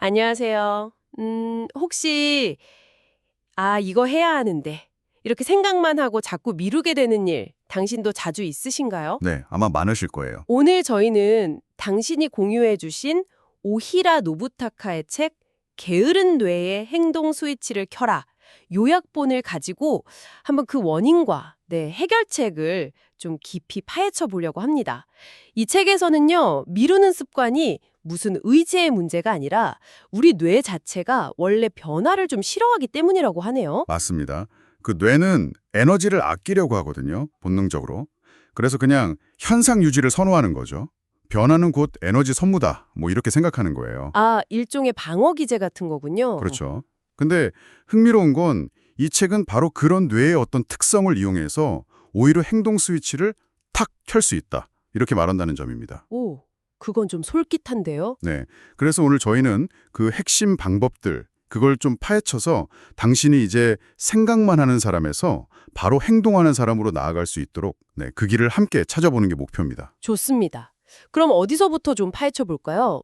안녕하세요. 혹시, 이거 해야 하는데, 이렇게 생각만 하고 자꾸 미루게 되는 일, 당신도 자주 있으신가요? 네, 아마 많으실 거예요. 오늘 저희는 당신이 공유해주신 오히라 노부타카의 책, 게으른 뇌의 행동 스위치를 켜라. 요약본을 가지고 한번 그 원인과 해결책을 좀 깊이 파헤쳐 보려고 합니다. 이 책에서는요, 미루는 습관이 무슨 의지의 문제가 아니라 우리 뇌 자체가 원래 변화를 좀 싫어하기 때문이라고 하네요. 맞습니다. 그 뇌는 에너지를 아끼려고 하거든요, 본능적으로. 그래서 그냥 현상 유지를 선호하는 거죠. 변화는 곧 에너지 선무다, 뭐 이렇게 생각하는 거예요. 일종의 방어 기제 같은 거군요. 그렇죠. 근데 흥미로운 건 이 책은 바로 그런 뇌의 어떤 특성을 이용해서 오히려 행동 스위치를 탁 켤 수 있다, 이렇게 말한다는 점입니다. 오, 그건 좀 솔깃한데요? 네, 그래서 오늘 저희는 그 핵심 방법들, 그걸 좀 파헤쳐서 당신이 이제 생각만 하는 사람에서 바로 행동하는 사람으로 나아갈 수 있도록 그 길을 함께 찾아보는 게 목표입니다. 좋습니다. 그럼 어디서부터 좀 파헤쳐 볼까요?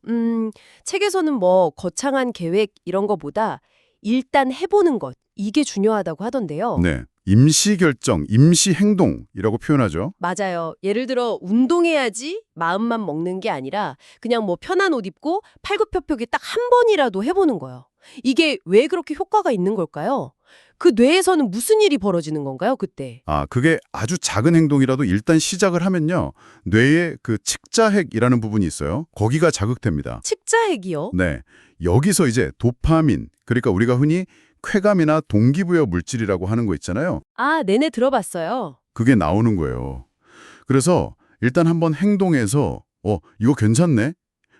책에서는 뭐 거창한 계획 이런 거보다 일단 해보는 것, 이게 중요하다고 하던데요. 네, 임시 결정, 임시 행동이라고 표현하죠. 맞아요. 예를 들어 운동해야지 마음만 먹는 게 아니라 그냥 뭐 편한 옷 입고 팔굽혀펴기 딱 한 번이라도 해보는 거예요. 이게 왜 그렇게 효과가 있는 걸까요? 그 뇌에서는 무슨 일이 벌어지는 건가요, 그때? 그게 아주 작은 행동이라도 일단 시작을 하면요, 뇌의 그 측자핵이라는 부분이 있어요. 거기가 자극됩니다. 측자핵이요? 네, 여기서 이제 도파민, 그러니까 우리가 흔히 쾌감이나 동기부여 물질이라고 하는 거 있잖아요. 네네 들어봤어요. 그게 나오는 거예요. 그래서 일단 한번 행동해서 이거 괜찮네?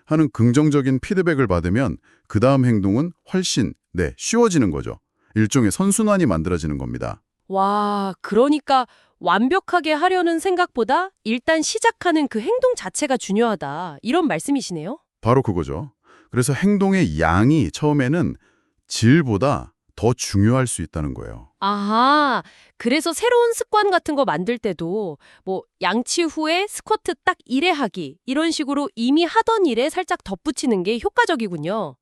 하는 긍정적인 피드백을 받으면 그 다음 행동은 훨씬 쉬워지는 거죠. 일종의 선순환이 만들어지는 겁니다. 와, 그러니까 완벽하게 하려는 생각보다 일단 시작하는 그 행동 자체가 중요하다. 이런 말씀이시네요? 바로 그거죠. 그래서 행동의 양이 처음에는 질보다 더 중요할 수 있다는 거예요. 아하, 그래서 새로운 습관 같은 거 만들 때도 뭐 양치 후에 스쿼트 딱 1회 하기 이런 식으로 이미 하던 일에 살짝 덧붙이는 게 효과적이군요.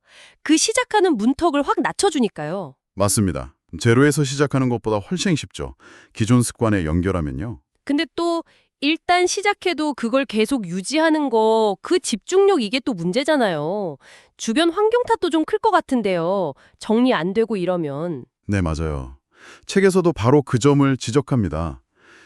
그 시작하는 문턱을 확 낮춰주니까요. 맞습니다. 제로에서 시작하는 것보다 훨씬 쉽죠. 기존 습관에 연결하면요. 근데 또 일단 시작해도 그걸 계속 유지하는 거, 그 집중력 이게 또 문제잖아요. 주변 환경 탓도 좀 클 것 같은데요. 정리 안 되고 이러면. 네, 맞아요. 책에서도 바로 그 점을 지적합니다.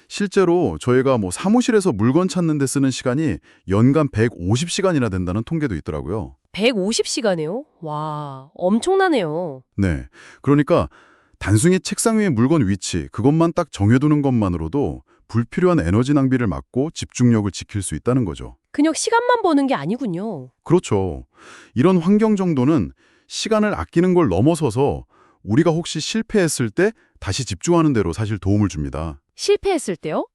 실제로 저희가 뭐 사무실에서 물건 찾는 데 쓰는 시간이 연간 150시간이나 된다는 통계도 있더라고요. 150시간이요? 와, 엄청나네요. 네. 그러니까 단순히 책상 위의 물건 위치, 그것만 딱 정해두는 것만으로도 불필요한 에너지 낭비를 막고 집중력을 지킬 수 있다는 거죠. 그냥 시간만 버는 게 아니군요. 그렇죠. 이런 환경 정도는 시간을 아끼는 걸 넘어서서 우리가 혹시 실패했을 때 다시 집중하는 대로 사실 도움을 줍니다. 실패했을 때요?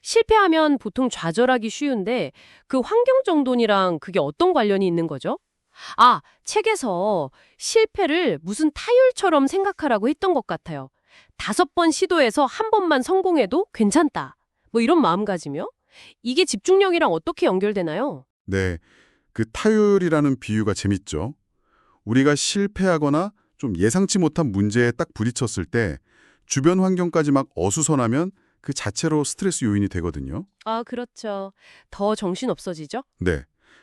실패하면 보통 좌절하기 쉬운데 그 환경 정돈이랑 그게 어떤 관련이 있는 거죠? 책에서 실패를 무슨 타율처럼 생각하라고 했던 것 같아요. 5번 시도해서 한 번만 성공해도 괜찮다. 뭐 이런 마음가짐이요? 이게 집중력이랑 어떻게 연결되나요? 네. 그 타율이라는 비유가 재밌죠. 우리가 실패하거나 좀 예상치 못한 문제에 딱 부딪혔을 때 주변 환경까지 막 어수선하면 그 자체로 스트레스 요인이 되거든요. 그렇죠. 더 정신 없어지죠? 네.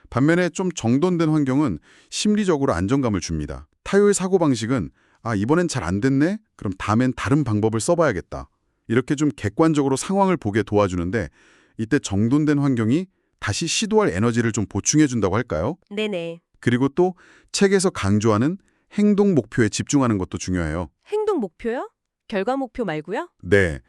반면에 좀 정돈된 환경은 심리적으로 안정감을 줍니다. 타율 사고방식은 이번엔 잘 안 됐네? 그럼 다음엔 다른 방법을 써봐야겠다. 이렇게 좀 객관적으로 상황을 보게 도와주는데 이때 정돈된 환경이 다시 시도할 에너지를 좀 보충해준다고 할까요? 네네. 그리고 또 책에서 강조하는 행동 목표에 집중하는 것도 중요해요. 행동 목표요? 결과 목표 말고요? 네.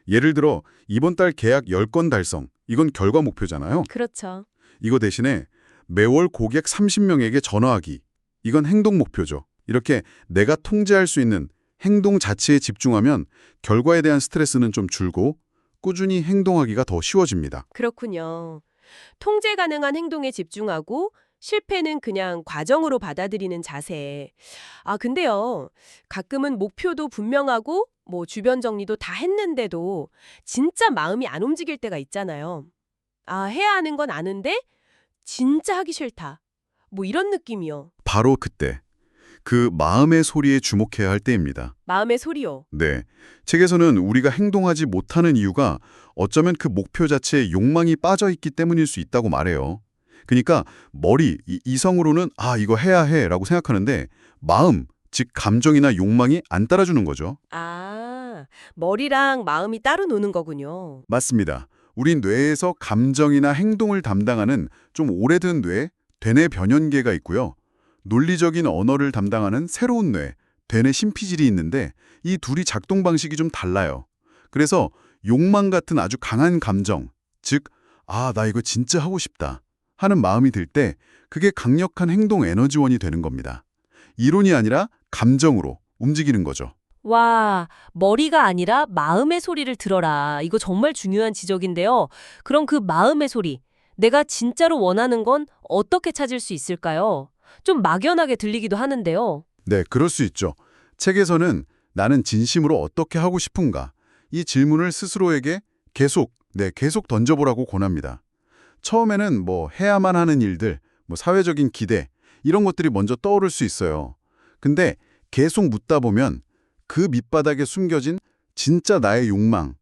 예를 들어 이번 달 계약 10건 달성. 이건 결과 목표잖아요. 그렇죠. 이거 대신에 매월 고객 30명에게 전화하기. 이건 행동 목표죠. 이렇게 내가 통제할 수 있는 행동 자체에 집중하면 결과에 대한 스트레스는 좀 줄고 꾸준히 행동하기가 더 쉬워집니다. 그렇군요. 통제 가능한 행동에 집중하고 실패는 그냥 과정으로 받아들이는 자세. 근데요. 가끔은 목표도 분명하고 뭐 주변 정리도 다 했는데도 진짜 마음이 안 움직일 때가 있잖아요. 해야 하는 건 아는데 진짜 하기 싫다. 뭐 이런 느낌이요. 바로 그때 그 마음의 소리에 주목해야 할 때입니다. 마음의 소리요. 네. 책에서는 우리가 행동하지 못하는 이유가 어쩌면 그 목표 자체에 욕망이 빠져 있기 때문일 수 있다고 말해요. 그러니까 머리, 이성으로는 이거 해야 해라고 생각하는데 마음, 즉 감정이나 욕망이 안 따라주는 거죠. 아, 머리랑 마음이 따로 노는 거군요. 맞습니다. 우리 뇌에서 감정이나 행동을 담당하는 좀 오래된 뇌, 되뇌 변연계가 있고요. 논리적인 언어를 담당하는 새로운 뇌, 되뇌 심피질이 있는데 이 둘이 작동 방식이 좀 달라요. 그래서 욕망 같은 아주 강한 감정, 즉 나 이거 진짜 하고 싶다 하는 마음이 들 때 그게 강력한 행동 에너지원이 되는 겁니다. 이론이 아니라 감정으로 움직이는 거죠. 와, 머리가 아니라 마음의 소리를 들어라. 이거 정말 중요한 지적인데요. 그럼 그 마음의 소리, 내가 진짜로 원하는 건 어떻게 찾을 수 있을까요? 좀 막연하게 들리기도 하는데요. 네, 그럴 수 있죠. 책에서는 나는 진심으로 어떻게 하고 싶은가? 이 질문을 스스로에게 계속 던져보라고 권합니다. 처음에는 해야만 하는 일들, 사회적인 기대, 이런 것들이 먼저 떠오를 수 있어요. 근데 계속 묻다 보면 그 밑바닥에 숨겨진 진짜 나의 욕망,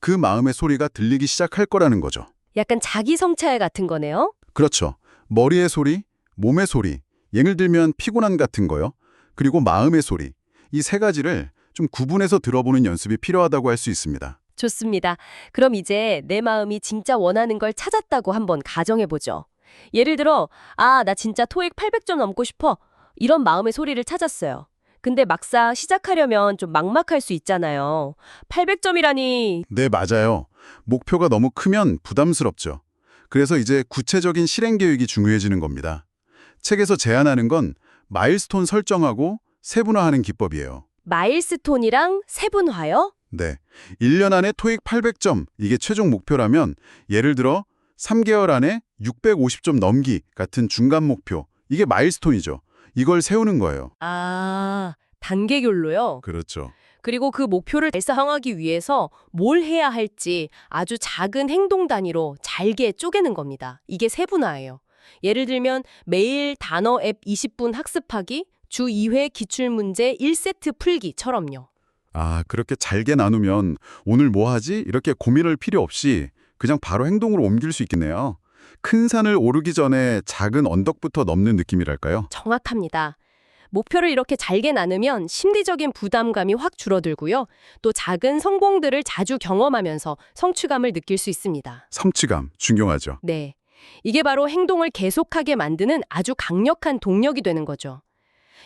그 마음의 소리가 들리기 시작할 거라는 거죠. 약간 자기 성찰 같은 거네요. 그렇죠. 머리의 소리, 몸의 소리, 예를 들면 피곤함 같은 거요. 그리고 마음의 소리, 이 세 가지를 좀 구분해서 들어보는 연습이 필요하다고 할 수 있습니다. 좋습니다. 그럼 이제 내 마음이 진짜 원하는 걸 찾았다고 한번 가정해보죠. 예를 들어, 나 진짜 토익 800점 넘고 싶어. 이런 마음의 소리를 찾았어요. 근데 막상 시작하려면 좀 막막할 수 있잖아요. 800점이라니. 네, 맞아요. 목표가 너무 크면 부담스럽죠. 그래서 이제 구체적인 실행 계획이 중요해지는 겁니다. 책에서 제안하는 건 마일스톤 설정하고 세분화하는 기법이에요. 마일스톤이랑 세분화요? 네. 1년 안에 토익 800점, 이게 최종 목표라면 예를 들어 3개월 안에 650점 넘기 같은 중간 목표, 이게 마일스톤이죠. 이걸 세우는 거예요. 단계별로요? 그렇죠. 그리고 그 목표를 달성하기 위해서 뭘 해야 할지 아주 작은 행동 단위로 잘게 쪼개는 겁니다. 이게 세분화예요. 예를 들면 매일 단어 앱 20분 학습하기, 주 2회 기출문제 1세트 풀기처럼요. 그렇게 잘게 나누면 오늘 뭐 하지? 이렇게 고민할 필요 없이 그냥 바로 행동으로 옮길 수 있겠네요. 큰 산을 오르기 전에 작은 언덕부터 넘는 느낌이랄까요? 정확합니다. 목표를 이렇게 잘게 나누면 심리적인 부담감이 확 줄어들고요. 또 작은 성공들을 자주 경험하면서 성취감을 느낄 수 있습니다. 성취감, 중요하죠. 네. 이게 바로 행동을 계속하게 만드는 아주 강력한 동력이 되는 거죠.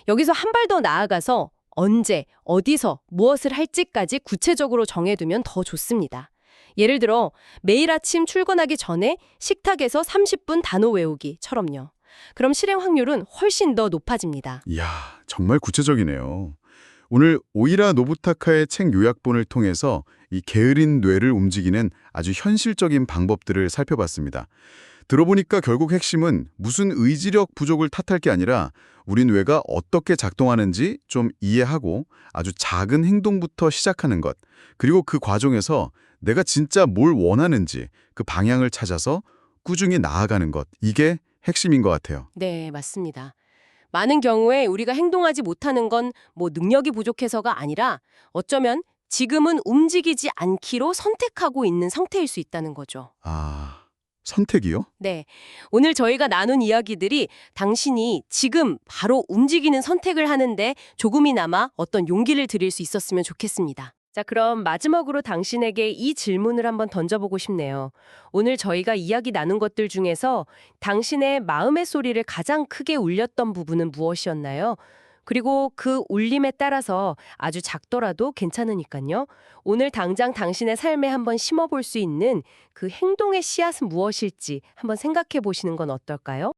여기서 한 발 더 나아가서 언제, 어디서, 무엇을 할지까지 구체적으로 정해두면 더 좋습니다. 예를 들어 매일 아침 출근하기 전에 식탁에서 30분 단어 외우기처럼요. 그럼 실행 확률은 훨씬 더 높아집니다. 이야, 정말 구체적이네요. 오늘 오이라 노부타카의 책 요약본을 통해서 이 게으른 뇌를 움직이는 아주 현실적인 방법들을 살펴봤습니다. 들어보니까 결국 핵심은 무슨 의지력 부족을 탓할 게 아니라 우리 뇌가 어떻게 작동하는지 좀 이해하고 아주 작은 행동부터 시작하는 것, 그리고 그 과정에서 내가 진짜 뭘 원하는지 그 방향을 찾아서 꾸준히 나아가는 것, 이게 핵심인 것 같아요. 네, 맞습니다. 많은 경우에 우리가 행동하지 못하는 건 능력이 부족해서가 아니라 어쩌면 지금은 움직이지 않기로 선택하고 있는 상태일 수 있다는 거죠. 선택이요? 네, 오늘 저희가 나눈 이야기들이 당신이 지금 바로 움직이는 선택을 하는데 조금이나마 어떤 용기를 드릴 수 있었으면 좋겠습니다. 자, 그럼 마지막으로 당신에게 이 질문을 한번 던져보고 싶네요. 오늘 저희가 이야기 나눈 것들 중에서 당신의 마음의 소리를 가장 크게 울렸던 부분은 무엇이었나요? 그리고 그 울림에 따라서 아주 작더라도 괜찮으니까요. 오늘 당장 당신의 삶에 한번 심어볼 수 있는 그 행동의 씨앗은 무엇일지 한번 생각해 보시는 건 어떨까요?